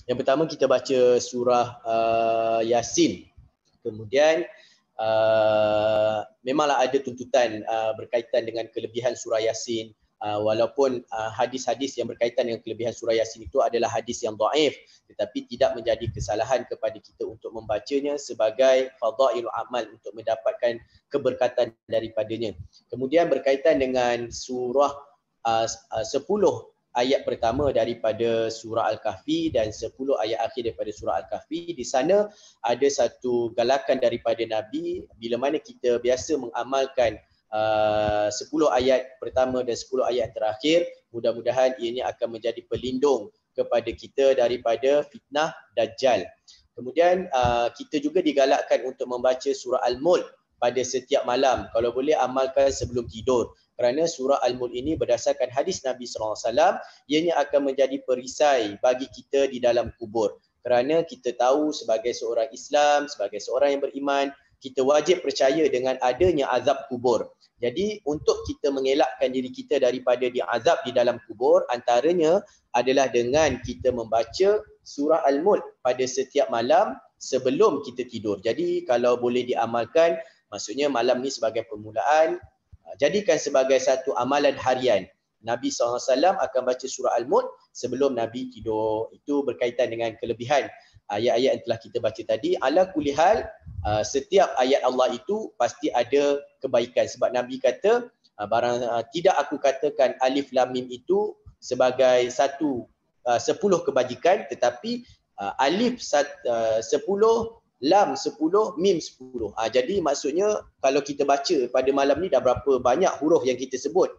Yang pertama kita baca surah Yasin. Kemudian memanglah ada tuntutan berkaitan dengan kelebihan surah Yasin, walaupun hadis-hadis yang berkaitan dengan kelebihan surah Yasin itu adalah hadis yang dhaif, tetapi tidak menjadi kesalahan kepada kita untuk membacanya sebagai fadailul amal, untuk mendapatkan keberkatan daripadanya. Kemudian berkaitan dengan surah 10 ayat pertama daripada surah Al-Kahfi dan 10 ayat akhir daripada surah Al-Kahfi, di sana ada satu galakan daripada Nabi bila mana kita biasa mengamalkan 10 ayat pertama dan 10 ayat terakhir, mudah-mudahan ianya akan menjadi pelindung kepada kita daripada fitnah Dajjal. Kemudian kita juga digalakkan untuk membaca surah Al-Mulk pada setiap malam, kalau boleh amalkan sebelum tidur. Kerana surah Al-Mulk ini berdasarkan hadis Nabi SAW, ianya akan menjadi perisai bagi kita di dalam kubur. Kerana kita tahu sebagai seorang Islam, sebagai seorang yang beriman, kita wajib percaya dengan adanya azab kubur. Jadi untuk kita mengelakkan diri kita daripada diazab di dalam kubur, antaranya adalah dengan kita membaca surah Al-Mulk pada setiap malam sebelum kita tidur. Jadi kalau boleh diamalkan, maksudnya malam ni sebagai permulaan, jadikan sebagai satu amalan harian. Nabi SAW akan baca surah Al-Mulk sebelum Nabi tidur. Itu berkaitan dengan kelebihan ayat-ayat yang telah kita baca tadi. Ala kulli hal, setiap ayat Allah itu pasti ada kebaikan. Sebab Nabi kata, tidak aku katakan alif lam mim itu sebagai 10 kebajikan, tetapi alif 10, lam 10, mim 10. Jadi maksudnya kalau kita baca pada malam ni dah berapa banyak huruf yang kita sebut.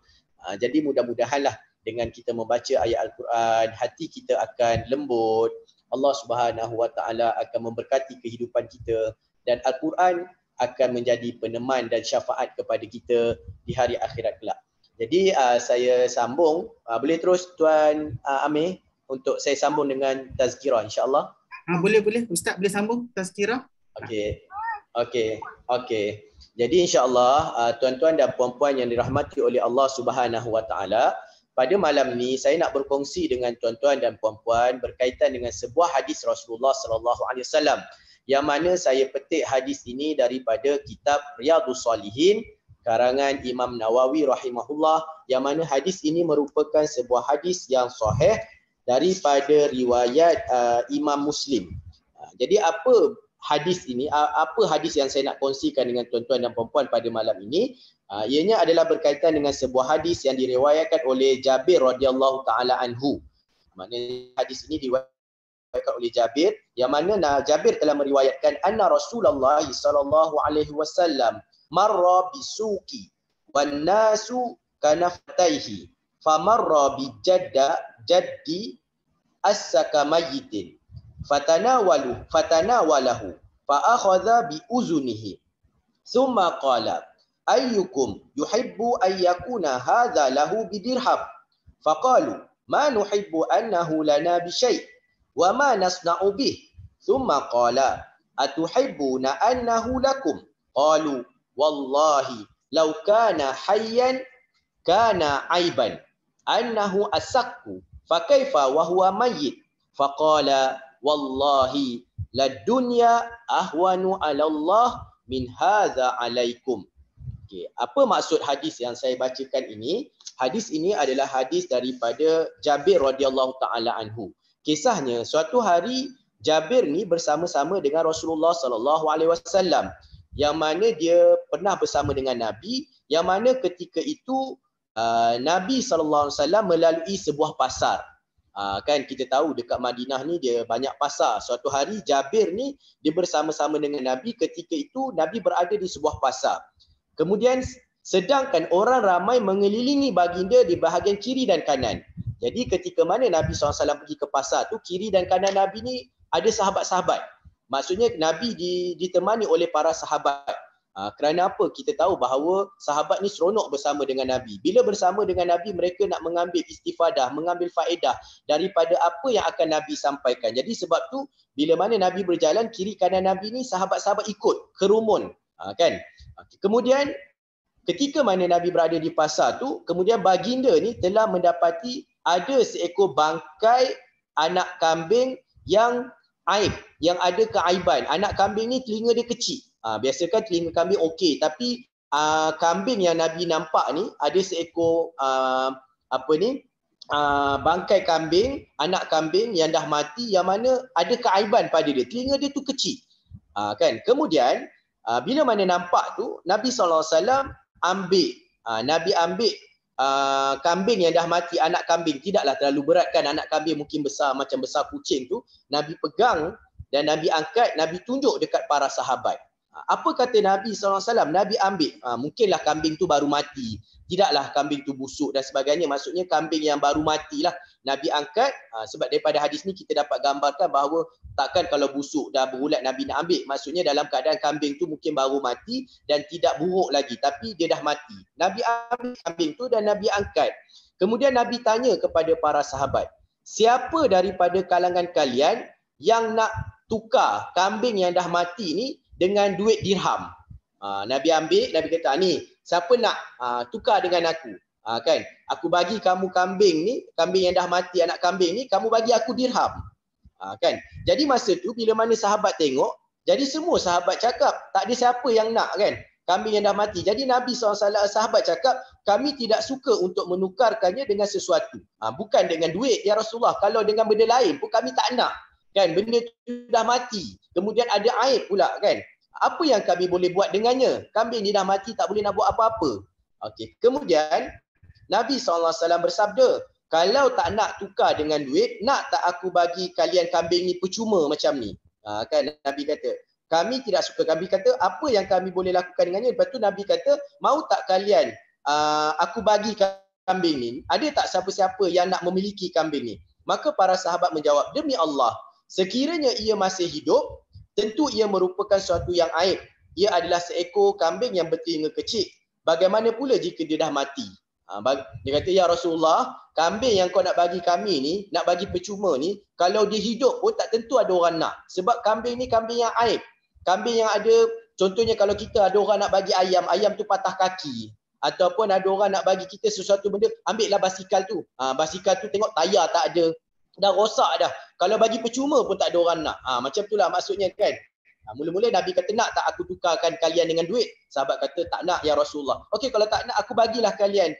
Jadi mudah-mudahanlah dengan kita membaca ayat Al-Quran, hati kita akan lembut. Allah Subhanahu Wa Taala akan memberkati kehidupan kita dan Al-Quran akan menjadi peneman dan syafaat kepada kita di hari akhirat kelak. Jadi saya sambung, boleh terus Tuan Amir untuk saya sambung dengan tazkirah insya-Allah. Boleh Ustaz, boleh sambung tazkirah. Okey. Jadi insya-Allah tuan-tuan dan puan-puan yang dirahmati oleh Allah Subhanahu Wa Taala, pada malam ni saya nak berkongsi dengan tuan-tuan dan puan-puan berkaitan dengan sebuah hadis Rasulullah sallallahu alaihi wasallam, yang mana saya petik hadis ini daripada kitab Riyadhus Shalihin karangan Imam Nawawi rahimahullah, yang mana hadis ini merupakan sebuah hadis yang sahih daripada riwayat Imam Muslim. Jadi apa hadis ini? Apa hadis yang saya nak kongsikan dengan tuan-tuan dan puan-puan pada malam ini? Ianya adalah berkaitan dengan sebuah hadis yang diriwayatkan oleh Jabir radhiyallahu taala anhu. Maknanya hadis ini diriwayatkan oleh Jabir, yang mana Jabir telah meriwayatkan anna Rasulullah sallallahu alaihi wasallam marra bisuqi wan nasu kanafataihi famarra bi jaddi as-saka mayyitin fatanawalahu fa akhadha bi uzunihi thumma qala ayyukum yuhibbu an yakuna hadha lahu bi dirham faqalu ma nuhibbu annahu lana bi syai' wa ma nasna'u bih thumma qala atuhibbuna annahu lakum qalu wallahi law kana hayyan kana aiban annahu asakku fakaifa wa huwa mayyit faqala wallahi la dunya ahwanu 'ala Allah min hadza 'alaikum. Okey, apa maksud hadis yang saya bacakan ini? Hadis ini adalah hadis daripada Jabir radhiyallahu taala anhu. Kisahnya, suatu hari Jabir ni bersama-sama dengan Rasulullah sallallahu alaihi wasallam, yang mana dia pernah bersama dengan Nabi, yang mana ketika itu Nabi SAW melalui sebuah pasar. Kan kita tahu dekat Madinah ni dia banyak pasar. Suatu hari Jabir ni dia bersama-sama dengan Nabi, ketika itu Nabi berada di sebuah pasar. Kemudian sedangkan orang ramai mengelilingi baginda di bahagian kiri dan kanan. Jadi ketika mana Nabi SAW pergi ke pasar tu, kiri dan kanan Nabi ni ada sahabat-sahabat. Maksudnya Nabi ditemani oleh para sahabat. Kerana apa? Kita tahu bahawa sahabat ni seronok bersama dengan Nabi. Bila bersama dengan Nabi, mereka nak mengambil istifadah, mengambil faedah daripada apa yang akan Nabi sampaikan. Jadi sebab tu, bila mana Nabi berjalan, kiri kanan Nabi ni sahabat-sahabat ikut, kerumun. Kan? Kemudian, ketika mana Nabi berada di pasar tu, kemudian baginda ni telah mendapati ada seekor bangkai anak kambing yang aib, yang ada keaiban. Anak kambing ni telinga dia kecil. Biasa kan telinga kambing okey, tapi kambing yang Nabi nampak ni ada seekor bangkai kambing, anak kambing yang dah mati yang mana ada keaiban pada dia. Telinga dia tu kecil. Kan? Kemudian bila mana nampak tu, Nabi SAW ambil Nabi ambil kambing yang dah mati, anak kambing, tidaklah terlalu berat kan, anak kambing mungkin besar macam besar kucing tu, Nabi pegang dan Nabi angkat, Nabi tunjuk dekat para sahabat. Apa kata Nabi SAW? Nabi ambil, mungkinlah kambing tu baru mati, tidaklah kambing tu busuk dan sebagainya, maksudnya kambing yang baru matilah Nabi angkat. Sebab daripada hadis ni kita dapat gambarkan bahawa takkan kalau busuk dah berulat Nabi nak ambil, maksudnya dalam keadaan kambing tu mungkin baru mati dan tidak buruk lagi, tapi dia dah mati. Nabi ambil kambing tu dan Nabi angkat. Kemudian Nabi tanya kepada para sahabat, siapa daripada kalangan kalian yang nak tukar kambing yang dah mati ni dengan duit dirham? Nabi ambil, Nabi kata, ni siapa nak tukar dengan aku? Kan, aku bagi kamu kambing ni, kambing yang dah mati, anak kambing ni, kamu bagi aku dirham. Kan, jadi masa tu bila mana sahabat tengok, jadi semua sahabat cakap tak ada siapa yang nak kan kambing yang dah mati. Jadi Nabi SAW, sahabat cakap, kami tidak suka untuk menukarkannya dengan sesuatu, bukan dengan duit ya Rasulullah, kalau dengan benda lain pun kami tak nak kan, benda tu dah mati kemudian ada aib pula kan, apa yang kami boleh buat dengannya? Kambing ni dah mati, tak boleh nak buat apa-apa. Okey, kemudian Nabi SAW bersabda, kalau tak nak tukar dengan duit, nak tak aku bagi kalian kambing ni percuma macam ni? Kan Nabi kata, kami tidak suka. Kami kata, apa yang kami boleh lakukan dengannya? Lepas tu Nabi kata, mau tak kalian aku bagi kambing ni? Ada tak siapa-siapa yang nak memiliki kambing ni? Maka para sahabat menjawab, demi Allah, sekiranya ia masih hidup, tentu ia merupakan suatu yang aib. Ia adalah seekor kambing yang bertelinga kecil. Bagaimana pula jika dia dah mati? Dia kata, ya Rasulullah, kambing yang kau nak bagi kami ni, nak bagi percuma ni, kalau dia hidup pun tak tentu ada orang nak. Sebab kambing ni kambing yang aib. Kambing yang ada, contohnya kalau kita ada orang nak bagi ayam, ayam tu patah kaki. Ataupun ada orang nak bagi kita sesuatu benda, ambillah basikal tu. Basikal tu tengok tayar tak ada, dah rosak dah. Kalau bagi percuma pun tak ada orang nak. Macam itulah maksudnya kan. Mula-mula Nabi kata, nak tak aku tukarkan kalian dengan duit? Sahabat kata, tak nak ya Rasulullah. Okey, kalau tak nak, aku bagilah kalian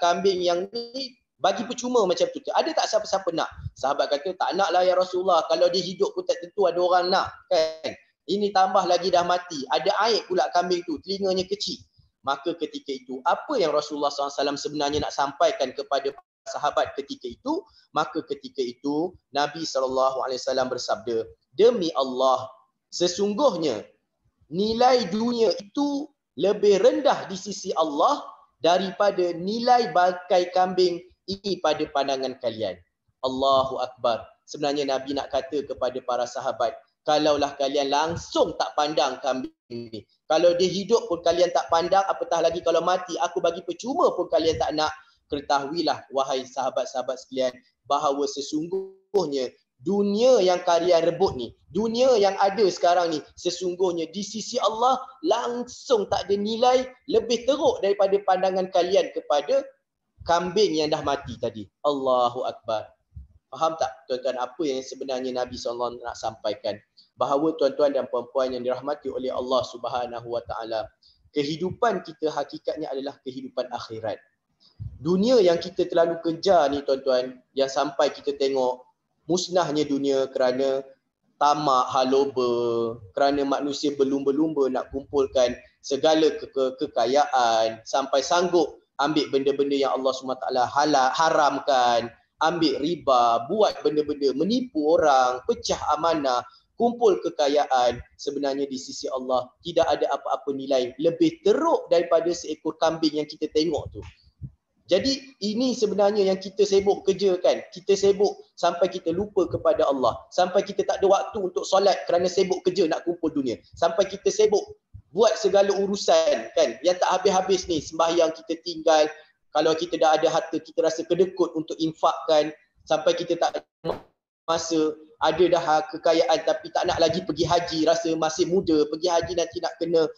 kambing yang ni bagi percuma macam tu. Ada tak siapa-siapa nak? Sahabat kata, tak naklah ya Rasulullah, kalau dia hidup pun tak tentu ada orang nak kan. Ini tambah lagi dah mati, ada aib pula kambing tu, telinganya kecil. Maka ketika itu, apa yang Rasulullah SAW sebenarnya nak sampaikan kepada sahabat ketika itu? Maka ketika itu Nabi SAW bersabda, demi Allah, sesungguhnya nilai dunia itu lebih rendah di sisi Allah daripada nilai bangkai kambing ini pada pandangan kalian. Allahu Akbar. Sebenarnya Nabi nak kata kepada para sahabat, kalaulah kalian langsung tak pandang kambing ini, kalau dia hidup pun kalian tak pandang, apatah lagi kalau mati, aku bagi percuma pun kalian tak nak, ketahuilah wahai sahabat-sahabat sekalian, bahawa sesungguhnya dunia yang kalian rebut ni, dunia yang ada sekarang ni, sesungguhnya di sisi Allah langsung tak ada nilai lebih teruk daripada pandangan kalian kepada kambing yang dah mati tadi. Allahu Akbar. Faham tak tuan-tuan apa yang sebenarnya Nabi SAW nak sampaikan? Bahawa tuan-tuan dan puan-puan yang dirahmati oleh Allah Subhanahu Wa Taala, kehidupan kita hakikatnya adalah kehidupan akhirat. Dunia yang kita terlalu kejar ni tuan-tuan, yang sampai kita tengok musnahnya dunia kerana tamak haloba, kerana manusia berlumba-lumba nak kumpulkan segala kekayaan, sampai sanggup ambil benda-benda yang Allah SWT haramkan, ambil riba, buat benda-benda, menipu orang, pecah amanah, kumpul kekayaan. Sebenarnya di sisi Allah tidak ada apa-apa nilai lebih teruk daripada seekor kambing yang kita tengok tu. Jadi ini sebenarnya yang kita sibuk kerjakan. Kita sibuk sampai kita lupa kepada Allah. Sampai kita tak ada waktu untuk solat kerana sibuk kerja nak kumpul dunia. Sampai kita sibuk buat segala urusan kan yang tak habis-habis ni. Sembahyang kita tinggal. Kalau kita dah ada harta, kita rasa kedekut untuk infakkan. Sampai kita tak ada masa. Ada dah kekayaan tapi tak nak lagi pergi haji. Rasa masih muda. Pergi haji nanti nak kena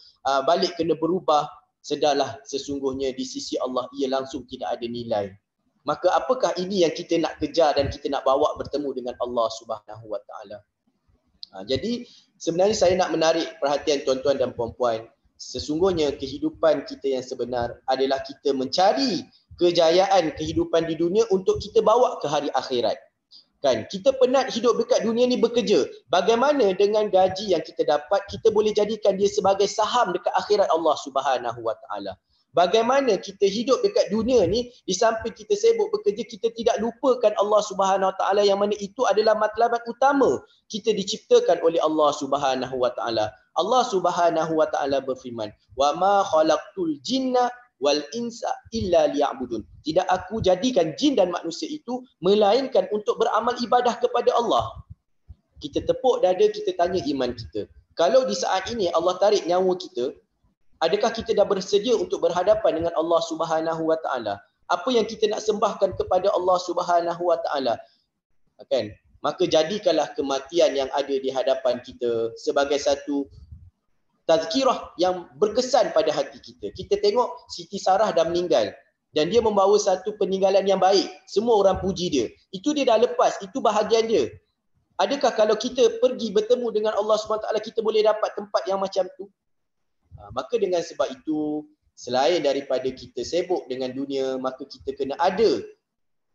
balik kena berubah. Sedarlah sesungguhnya di sisi Allah ia langsung tidak ada nilai. Maka apakah ini yang kita nak kejar dan kita nak bawa bertemu dengan Allah Subhanahu Wa Taala? Jadi sebenarnya saya nak menarik perhatian tuan-tuan dan puan-puan. Sesungguhnya kehidupan kita yang sebenar adalah kita mencari kejayaan kehidupan di dunia untuk kita bawa ke hari akhirat. Kan, kita penat hidup dekat dunia ni bekerja. Bagaimana dengan gaji yang kita dapat, kita boleh jadikan dia sebagai saham dekat akhirat Allah Subhanahu Wa Taala. Bagaimana kita hidup dekat dunia ni, di samping kita sibuk bekerja, kita tidak lupakan Allah Subhanahu Wa Taala, yang mana itu adalah matlabat utama kita diciptakan oleh Allah Subhanahu Wa Taala. Allah Subhanahu Wa Taala berfirman, "Wa ma khalaqtul jinna wal insa illa liya'budun." Tidak aku jadikan jin dan manusia itu melainkan untuk beramal ibadah kepada Allah. Kita tepuk dada, kita tanya iman kita. Kalau di saat ini Allah tarik nyawa kita, adakah kita dah bersedia untuk berhadapan dengan Allah Subhanahu Wa Taala? Apa yang kita nak sembahkan kepada Allah Subhanahu Wa Taala? Kan? Maka jadikanlah kematian yang ada di hadapan kita sebagai satu tazkirah yang berkesan pada hati kita. Kita tengok Siti Sarah dah meninggal dan dia membawa satu peninggalan yang baik. Semua orang puji dia. Itu dia dah lepas, itu bahagian dia. Adakah kalau kita pergi bertemu dengan Allah SWT, kita boleh dapat tempat yang macam tu? Maka dengan sebab itu, selain daripada kita sibuk dengan dunia, maka kita kena ada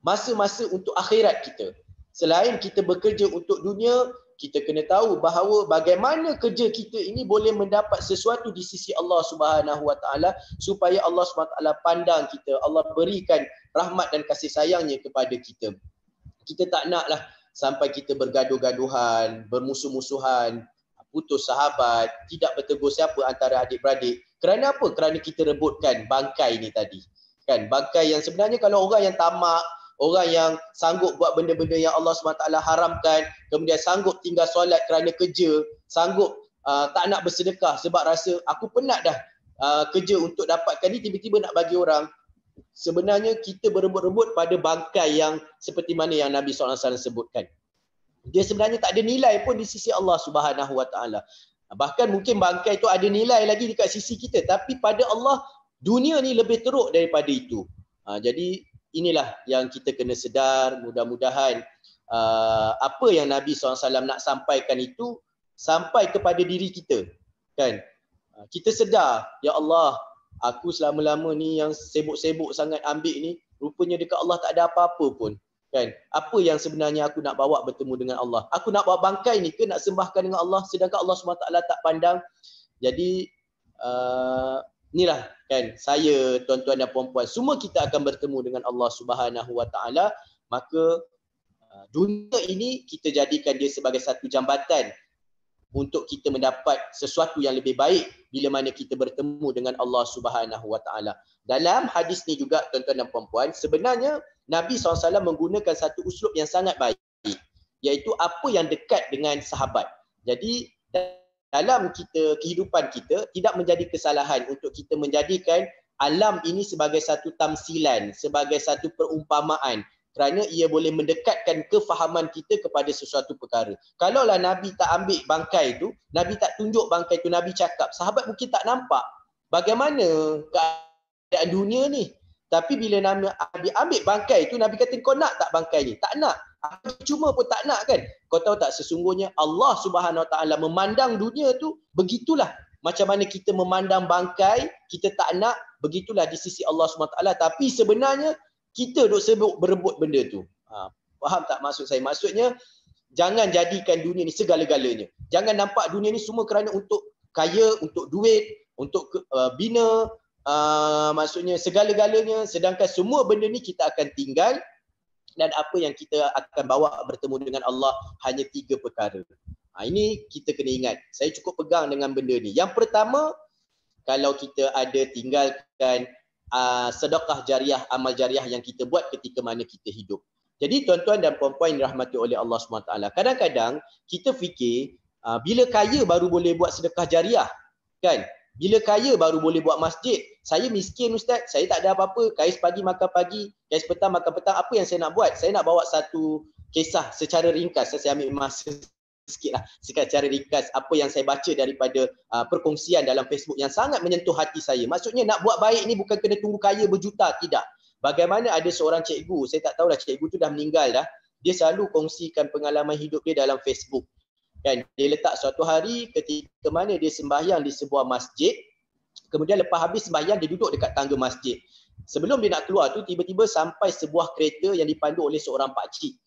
masa-masa untuk akhirat kita. Selain kita bekerja untuk dunia, kita kena tahu bahawa bagaimana kerja kita ini boleh mendapat sesuatu di sisi Allah Subhanahu Wa Taala, supaya Allah Subhanahu Wa Taala pandang kita, Allah berikan rahmat dan kasih sayangnya kepada kita. Kita tak naklah sampai kita bergaduh-gaduhan, bermusuh-musuhan, putus sahabat, tidak bertegur siapa antara adik-beradik. Kerana apa? Kerana kita rebutkan bangkai ni tadi. Kan, bangkai yang sebenarnya kalau orang yang tamak, orang yang sanggup buat benda-benda yang Allah SWT haramkan, kemudian sanggup tinggal solat kerana kerja, sanggup tak nak bersedekah sebab rasa aku penat dah kerja untuk dapatkan ni, tiba-tiba nak bagi orang. Sebenarnya kita berebut-rebut pada bangkai yang seperti mana yang Nabi SAW sebutkan. Dia sebenarnya tak ada nilai pun di sisi Allah Subhanahu Wa Taala. Bahkan mungkin bangkai itu ada nilai lagi dekat sisi kita, tapi pada Allah dunia ni lebih teruk daripada itu. Jadi inilah yang kita kena sedar. Mudah-mudahan apa yang Nabi SAW nak sampaikan itu sampai kepada diri kita. Kan? Kita sedar, ya Allah, aku selama-lama ni yang sibuk-sibuk sangat ambil ni, rupanya dekat Allah tak ada apa-apa pun. Kan? Apa yang sebenarnya aku nak bawa bertemu dengan Allah? Aku nak bawa bangkai ni ke nak sembahkan dengan Allah, sedangkan Allah SWT tak pandang? Jadi inilah kan, saya, tuan-tuan dan puan-puan, semua kita akan bertemu dengan Allah Subhanahu Wa Taala. Maka dunia ini kita jadikan dia sebagai satu jambatan untuk kita mendapat sesuatu yang lebih baik bila mana kita bertemu dengan Allah Subhanahu Wa Taala. Dalam hadis ni juga, tuan-tuan dan puan-puan, sebenarnya Nabi SAW menggunakan satu uslub yang sangat baik, iaitu apa yang dekat dengan sahabat. Jadi dalam kehidupan kita tidak menjadi kesalahan untuk kita menjadikan alam ini sebagai satu tamsilan, sebagai satu perumpamaan, kerana ia boleh mendekatkan kefahaman kita kepada sesuatu perkara. Kalaulah Nabi tak ambil bangkai tu, Nabi tak tunjuk bangkai tu, Nabi cakap, sahabat mungkin tak nampak bagaimana keadaan dunia ni. Tapi bila Nabi ambil bangkai tu, Nabi kata, kau nak tak bangkai ni? Tak nak. Cuma pun tak nak kan? Kau tahu tak, sesungguhnya Allah Subhanahu Wa Taala memandang dunia tu begitulah. Macam mana kita memandang bangkai, kita tak nak, begitulah di sisi Allah Subhanahu Wa Taala. Tapi sebenarnya kita duk sibuk berebut benda tu. Faham tak maksud saya? Maksudnya, jangan jadikan dunia ni segala-galanya. Jangan nampak dunia ni semua kerana untuk kaya, untuk duit, untuk bina, maksudnya segala-galanya, sedangkan semua benda ni kita akan tinggal, dan apa yang kita akan bawa bertemu dengan Allah hanya 3 perkara. Ini kita kena ingat. Saya cukup pegang dengan benda ni. Yang pertama, kalau kita ada tinggalkan sedekah jariah, amal jariah yang kita buat ketika mana kita hidup. Jadi tuan-tuan dan puan-puan yang dirahmati oleh Allah SWT, kadang-kadang kita fikir bila kaya baru boleh buat sedekah jariah, kan? Bila kaya baru boleh buat masjid. Saya miskin ustaz, saya tak ada apa-apa. Kais pagi makan pagi, kais petang makan petang. Apa yang saya nak buat? Saya nak bawa satu kisah secara ringkas. Saya ambil masa sikitlah secara ringkas apa yang saya baca daripada perkongsian dalam Facebook yang sangat menyentuh hati saya. Maksudnya nak buat baik ni bukan kena tunggu kaya berjuta, tidak. Bagaimana ada seorang cikgu, saya tak tahulah cikgu tu dah meninggal dah, dia selalu kongsikan pengalaman hidup dia dalam Facebook. Kan, dia letak suatu hari ketika mana dia sembahyang di sebuah masjid, kemudian lepas habis sembahyang dia duduk dekat tangga masjid. Sebelum dia nak keluar tu tiba-tiba sampai sebuah kereta yang dipandu oleh seorang pakcik.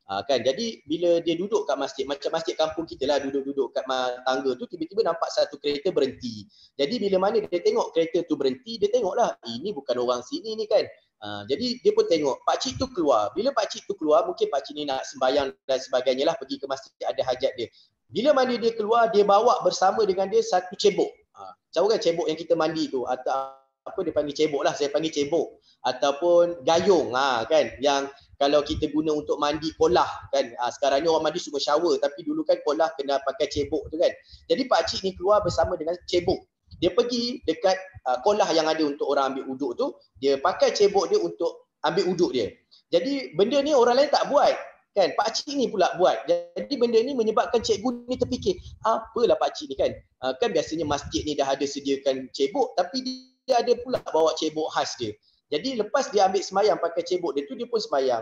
Kan, jadi bila dia duduk kat masjid, macam masjid kampung kita lah, duduk-duduk kat tangga tu, tiba-tiba nampak satu kereta berhenti. Jadi bila mana dia tengok kereta tu berhenti, dia tengoklah ini bukan orang sini ni kan. Jadi dia pun tengok pakcik tu keluar. Bila pakcik tu keluar, mungkin pakcik ni nak sembahyang dan sebagainya lah, pergi ke masjid, ada hajat dia. Bila mana dia keluar, dia bawa bersama dengan dia satu cebok. Tahu kan cebok yang kita mandi tu, atau apa dia panggil cebok lah, saya panggil cebok, ataupun gayung kan, yang kalau kita guna untuk mandi kolah kan. Sekarang ni orang mandi semua shower, tapi dulu kan kolah kena pakai cebok tu kan. Jadi pakcik ni keluar bersama dengan cebok. Dia pergi dekat kolah yang ada untuk orang ambil uduk tu, dia pakai cebok dia untuk ambil uduk dia. Jadi benda ni orang lain tak buat kan, pakcik ni pula buat. Jadi benda ni menyebabkan cikgu ni terfikir, apalah pakcik ni kan. Kan biasanya masjid ni dah ada sediakan cebok, tapi dia ada pula bawa cebok khas dia. Jadi lepas dia ambil semayang pakai cebok dia tu, dia pun semayang.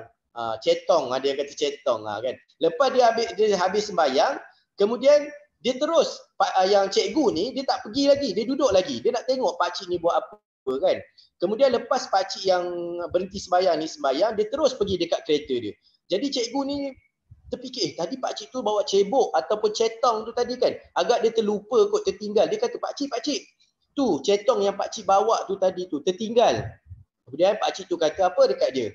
Cetong, ada yang kata cetong kan. Lepas dia habis sembayang, kemudian dia terus, yang cikgu ni dia tak pergi lagi, dia duduk lagi. Dia nak tengok pakcik ni buat apa kan. Kemudian lepas pakcik yang berhenti sembayang ni sembayang, dia terus pergi dekat kereta dia. Jadi cikgu ni terfikir, tadi pakcik tu bawa cebok ataupun cetong tu tadi kan, agak dia terlupa kot, tertinggal. Dia kata, pakcik, tu cetong yang pakcik bawa tu tadi tu tertinggal. Kemudian pakcik tu kata apa dekat dia?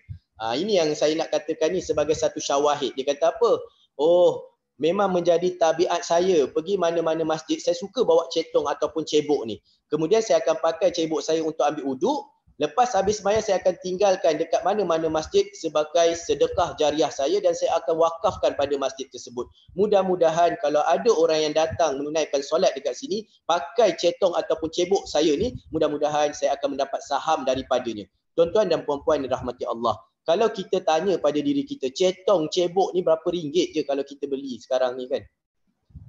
Ini yang saya nak katakan ni sebagai satu syawahid. Dia kata apa? Oh, memang menjadi tabiat saya. Pergi mana-mana masjid, saya suka bawa cetong ataupun cebok ni. Kemudian saya akan pakai cebok saya untuk ambil uduk. Lepas habis sembahyang saya akan tinggalkan dekat mana-mana masjid sebagai sedekah jariah saya, dan saya akan wakafkan pada masjid tersebut. Mudah-mudahan kalau ada orang yang datang menunaikan solat dekat sini, pakai cetong ataupun cebok saya ni, mudah-mudahan saya akan mendapat saham daripadanya. Tuan-tuan dan puan-puan dirahmati Allah, kalau kita tanya pada diri kita, cetong, cebok ni berapa ringgit je kalau kita beli sekarang ni kan?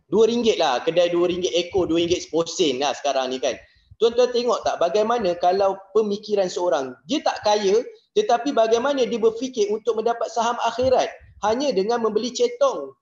RM2 lah, kedai RM2 ekor, RM2 seposen lah sekarang ni kan. Tuan-tuan tengok tak bagaimana kalau pemikiran seorang, dia tak kaya tetapi bagaimana dia berfikir untuk mendapat saham akhirat hanya dengan membeli cetong.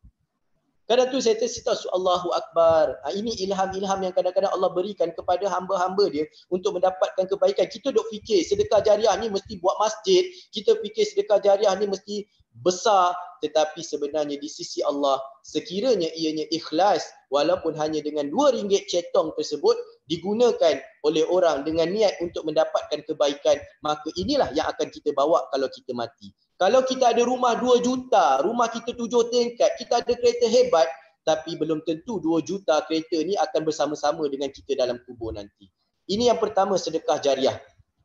Kadang tu saya tersitas, Allahu Akbar. Ini ilham-ilham yang kadang-kadang Allah berikan kepada hamba-hamba dia untuk mendapatkan kebaikan. Kita duk fikir sedekah jariah ni mesti buat masjid, kita fikir sedekah jariah ni mesti besar, tetapi sebenarnya di sisi Allah, sekiranya ianya ikhlas, walaupun hanya dengan RM2 cetong tersebut digunakan oleh orang dengan niat untuk mendapatkan kebaikan, maka inilah yang akan kita bawa kalau kita mati. Kalau kita ada rumah 2 juta, rumah kita 7 tingkat, kita ada kereta hebat, tapi belum tentu 2 juta kereta ni akan bersama-sama dengan kita dalam kubur nanti. Ini yang pertama, sedekah jariah.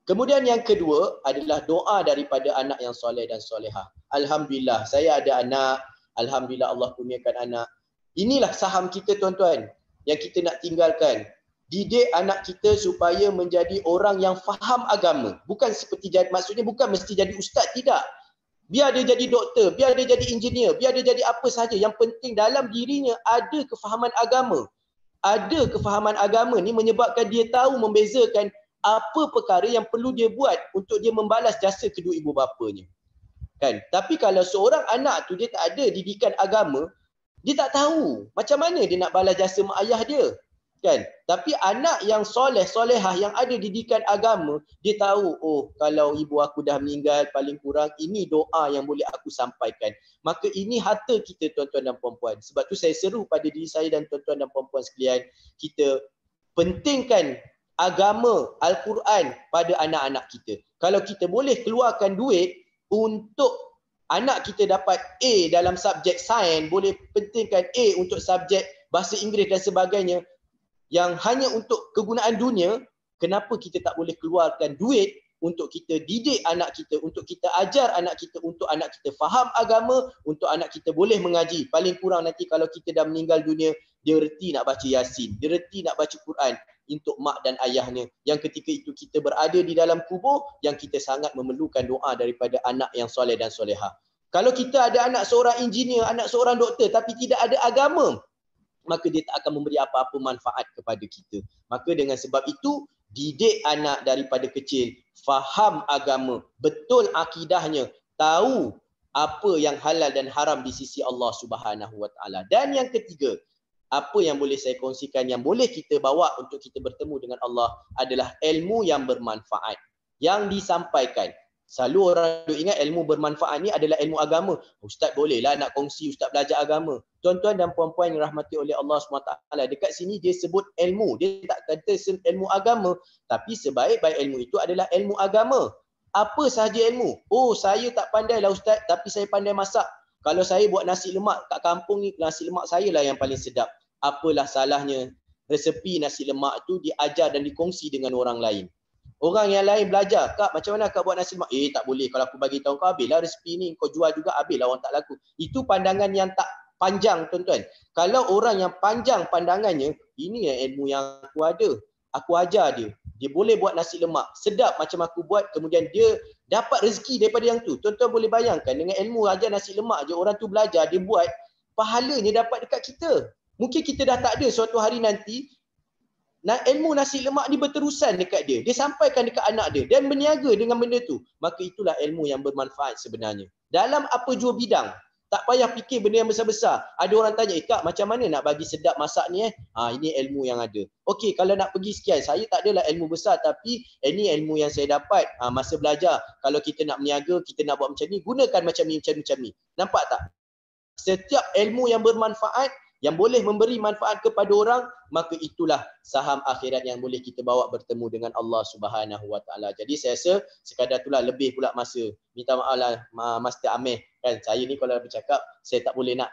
Kemudian yang kedua adalah doa daripada anak yang soleh dan solehah. Alhamdulillah, saya ada anak. Alhamdulillah Allah kurniakan anak. Inilah saham kita tuan-tuan yang kita nak tinggalkan. Didik anak kita supaya menjadi orang yang faham agama. Bukan seperti, maksudnya bukan mesti jadi ustaz, tidak. Biar dia jadi doktor, biar dia jadi engineer, biar dia jadi apa sahaja. Yang penting dalam dirinya ada kefahaman agama. Ada kefahaman agama ni menyebabkan dia tahu membezakan apa perkara yang perlu dia buat untuk dia membalas jasa kedua ibu bapanya. Kan? Tapi kalau seorang anak tu dia tak ada didikan agama, dia tak tahu macam mana dia nak balas jasa mak ayah dia. Kan? Tapi anak yang soleh, solehah, yang ada didikan agama, dia tahu, oh kalau ibu aku dah meninggal, paling kurang ini doa yang boleh aku sampaikan. Maka ini harta kita tuan-tuan dan puan-puan. Sebab tu saya seru pada diri saya dan tuan-tuan dan puan-puan sekalian, kita pentingkan agama Al-Quran pada anak-anak kita. Kalau kita boleh keluarkan duit untuk anak kita dapat A dalam subjek sains, boleh pentingkan A untuk subjek bahasa Inggeris dan sebagainya, yang hanya untuk kegunaan dunia, kenapa kita tak boleh keluarkan duit untuk kita didik anak kita, untuk kita ajar anak kita, untuk anak kita faham agama, untuk anak kita boleh mengaji. Paling kurang nanti kalau kita dah meninggal dunia, dia reti nak baca Yasin, dia reti nak baca Quran untuk mak dan ayahnya, yang ketika itu kita berada di dalam kubur, yang kita sangat memerlukan doa daripada anak yang soleh dan solehah. Kalau kita ada anak seorang engineer, anak seorang doktor, tapi tidak ada agama, maka dia tak akan memberi apa-apa manfaat kepada kita. Maka dengan sebab itu, didik anak daripada kecil, faham agama, betul akidahnya, tahu apa yang halal dan haram di sisi Allah Subhanahu Wa Taala. Dan yang ketiga, apa yang boleh saya kongsikan yang boleh kita bawa untuk kita bertemu dengan Allah adalah ilmu yang bermanfaat yang disampaikan. Selalu orang ingat ilmu bermanfaat ni adalah ilmu agama. Ustaz bolehlah nak kongsi ustaz belajar agama. Tuan-tuan dan puan-puan yang rahmati oleh Allah SWT, dekat sini dia sebut ilmu. Dia tak kata ilmu agama, tapi sebaik-baik ilmu itu adalah ilmu agama. Apa sahaja ilmu? Oh, saya tak pandai lah ustaz, tapi saya pandai masak. Kalau saya buat nasi lemak kat kampung ni, nasi lemak saya lah yang paling sedap. Apalah salahnya resepi nasi lemak tu diajar dan dikongsi dengan orang lain. Orang yang lain belajar, Kak macam mana Kak buat nasi lemak? Tak boleh, kalau aku bagi tahu kau habislah resepi ni, kau jual juga habislah, orang tak laku. Itu pandangan yang tak panjang tuan-tuan. Kalau orang yang panjang pandangannya, ini ilmu yang aku ada. Aku ajar dia. Dia boleh buat nasi lemak sedap macam aku buat, kemudian dia dapat rezeki daripada yang tu. Tuan-tuan boleh bayangkan dengan ilmu ajar nasi lemak je, orang tu belajar, dia buat, pahalanya dapat dekat kita. Mungkin kita dah tak ada suatu hari nanti, ilmu nasi lemak ni berterusan dekat dia. Dia sampaikan dekat anak dia dan berniaga dengan benda tu. Maka itulah ilmu yang bermanfaat sebenarnya. Dalam apa jua bidang, tak payah fikir benda yang besar-besar. Ada orang tanya, Kak macam mana nak bagi sedap masak ni? Ini ilmu yang ada. Okey, kalau nak pergi sekian, saya tak adalah ilmu besar, tapi ini ilmu yang saya dapat masa belajar. Kalau kita nak berniaga, kita nak buat macam ni, gunakan macam ni, macam ni. Nampak tak? Setiap ilmu yang bermanfaat, yang boleh memberi manfaat kepada orang, maka itulah saham akhirat yang boleh kita bawa bertemu dengan Allah Subhanahu Wa Taala. Jadi saya rasa sekadar itulah, lebih pula masa. Minta maaf lah Master Amir, kan saya ni kalau bercakap saya tak boleh nak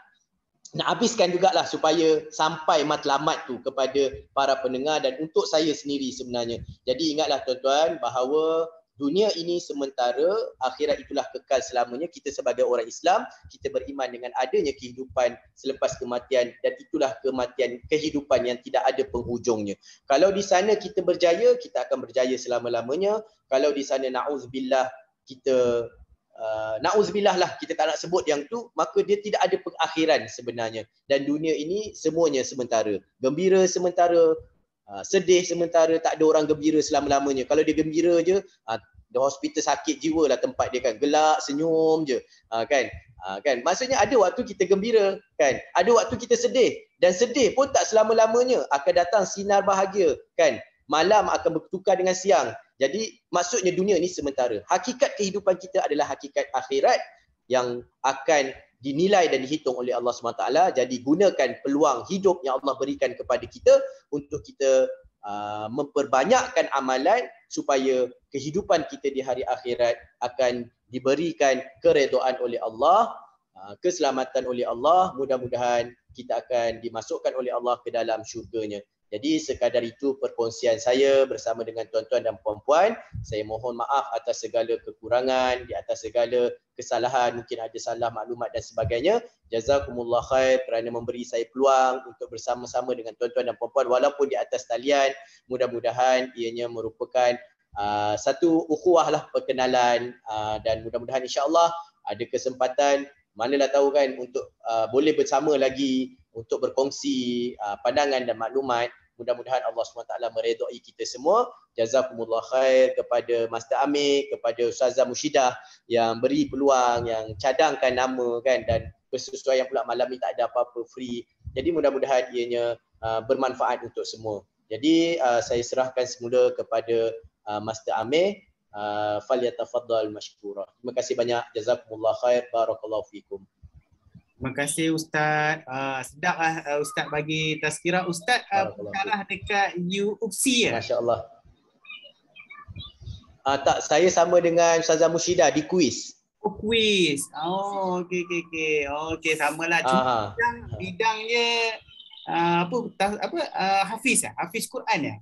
habiskan jugalah supaya sampai matlamat tu kepada para pendengar dan untuk saya sendiri sebenarnya. Jadi ingatlah tuan-tuan bahawa dunia ini sementara, akhirat itulah kekal selamanya. Kita sebagai orang Islam, kita beriman dengan adanya kehidupan selepas kematian, dan itulah kematian, kehidupan yang tidak ada penghujungnya. Kalau di sana kita berjaya, kita akan berjaya selama-lamanya. Kalau di sana na'udzubillah, kita na'udzubillah lah, kita tak nak sebut yang tu, maka dia tidak ada pengakhiran sebenarnya. Dan dunia ini semuanya sementara. Gembira sementara, sedih sementara, tak ada orang gembira selama-lamanya. Kalau dia gembira je, the hospital sakit jiwa lah tempat dia kan, gelak, senyum je, kan? Kan? Maksudnya ada waktu kita gembira, kan? Ada waktu kita sedih, dan sedih pun tak selama-lamanya. Akan datang sinar bahagia, kan? Malam akan bertukar dengan siang. Jadi maksudnya dunia ni sementara. Hakikat kehidupan kita adalah hakikat akhirat yang akan dinilai dan dihitung oleh Allah SWT. Jadi gunakan peluang hidup yang Allah berikan kepada kita untuk kita memperbanyakkan amalan supaya kehidupan kita di hari akhirat akan diberikan keredaan oleh Allah, keselamatan oleh Allah. Mudah-mudahan kita akan dimasukkan oleh Allah ke dalam syurganya. Jadi sekadar itu perkongsian saya bersama dengan tuan-tuan dan puan-puan. Saya mohon maaf atas segala kekurangan, di atas segala kesalahan, mungkin ada salah maklumat dan sebagainya. Jazakumullah khair kerana memberi saya peluang untuk bersama-sama dengan tuan-tuan dan puan-puan walaupun di atas talian. Mudah-mudahan ianya merupakan satu ukhuwah lah, perkenalan, dan mudah-mudahan insya-Allah ada kesempatan, manalah tahu kan, untuk boleh bersama lagi untuk berkongsi pandangan dan maklumat. Mudah-mudahan Allah SWT meredai kita semua. Jazakumullah khair kepada Master Amir, kepada Ustazah Mushidah yang beri peluang, yang cadangkan nama, kan, dan persesuaian pula malam ni tak ada apa-apa, free. Jadi mudah-mudahan ianya bermanfaat untuk semua. Jadi saya serahkan semula kepada Master Amir. Falyatafaddal mashkura. Terima kasih banyak. Jazakumullah khair. Barakallahu fikum. Terima kasih Ustaz. Sedap Ustaz bagi tazkirah. Ustaz bersyarah dekat UPC ya? Masya-Allah. Tak, saya sama dengan Ustazah Mushidah di kuis. Oh, kuis. Oh, okey. Okey, samalah. Cuma bidangnya Hafiz ya? Hafiz Quran ya?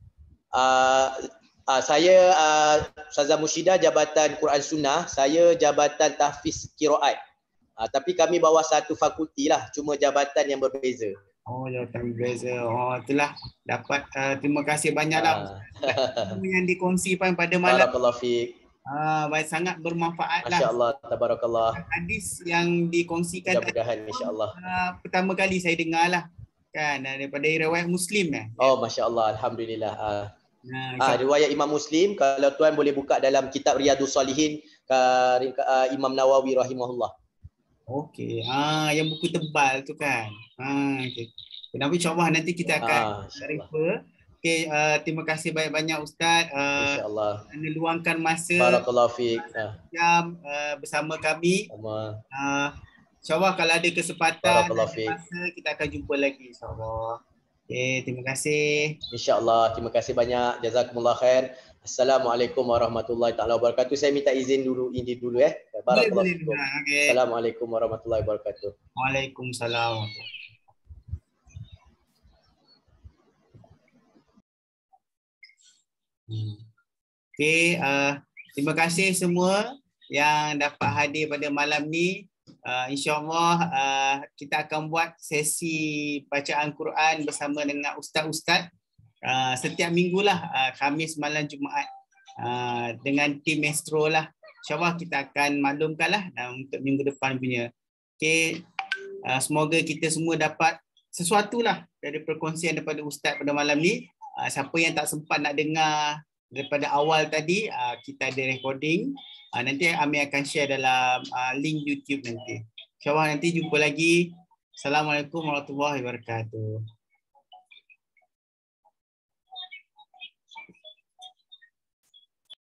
Saya Ustazah Mushidah jabatan Quran Sunnah, saya jabatan tahfiz qiraat. Tapi kami bawah satu fakulti lah, cuma jabatan yang berbeza. Oh, jabatan berbeza. Oh, itulah dapat. Terima kasih banyaklah yang dikongsikan pada malam. Barakallahu fiik. Baik, sangat bermanfaat lah. Masya-Allah, tabarakallah. Hadis yang dikongsikan mudah-mudahan insya-Allah. Pertama kali saya dengar lah, kan, daripada riwayat Muslim Oh, masya-Allah, alhamdulillah. Riwayat Imam Muslim, kalau tuan boleh buka dalam kitab Riyadhus Salihin Imam Nawawi rahimahullah. Okey. Yang buku tebal tu kan. Okey. Kenapa insya-Allah nanti kita akan refer. Okey, terima kasih banyak-banyak Ustaz. Insya-Allah. Meluangkan masa Barakallahu fiik. Jam bersama kami. InsyaAllah kalau ada kesempatan masa kita akan jumpa lagi insyaAllah. Okay, terima kasih. InsyaAllah, terima kasih banyak. Jazakumullah khair. Assalamualaikum warahmatullahi taala wabarakatuh. Saya minta izin dulu Barakallahu fiikum. Okay. Assalamualaikum warahmatullahi wabarakatuh. Waalaikumsalam. Okay, terima kasih semua yang dapat hadir pada malam ni. InsyaAllah kita akan buat sesi bacaan Quran bersama dengan ustaz-ustaz setiap minggulah, Khamis, malam Jumaat, dengan tim Maestro lah. InsyaAllah kita akan maklumkanlah untuk minggu depan punya. Okay. Semoga kita semua dapat sesuatu lah dari perkongsian daripada ustaz pada malam ni. Siapa yang tak sempat nak dengar daripada awal tadi, kita ada recording. Nanti Ami akan share dalam link YouTube nanti. InsyaAllah nanti jumpa lagi. Assalamualaikum warahmatullahi wabarakatuh.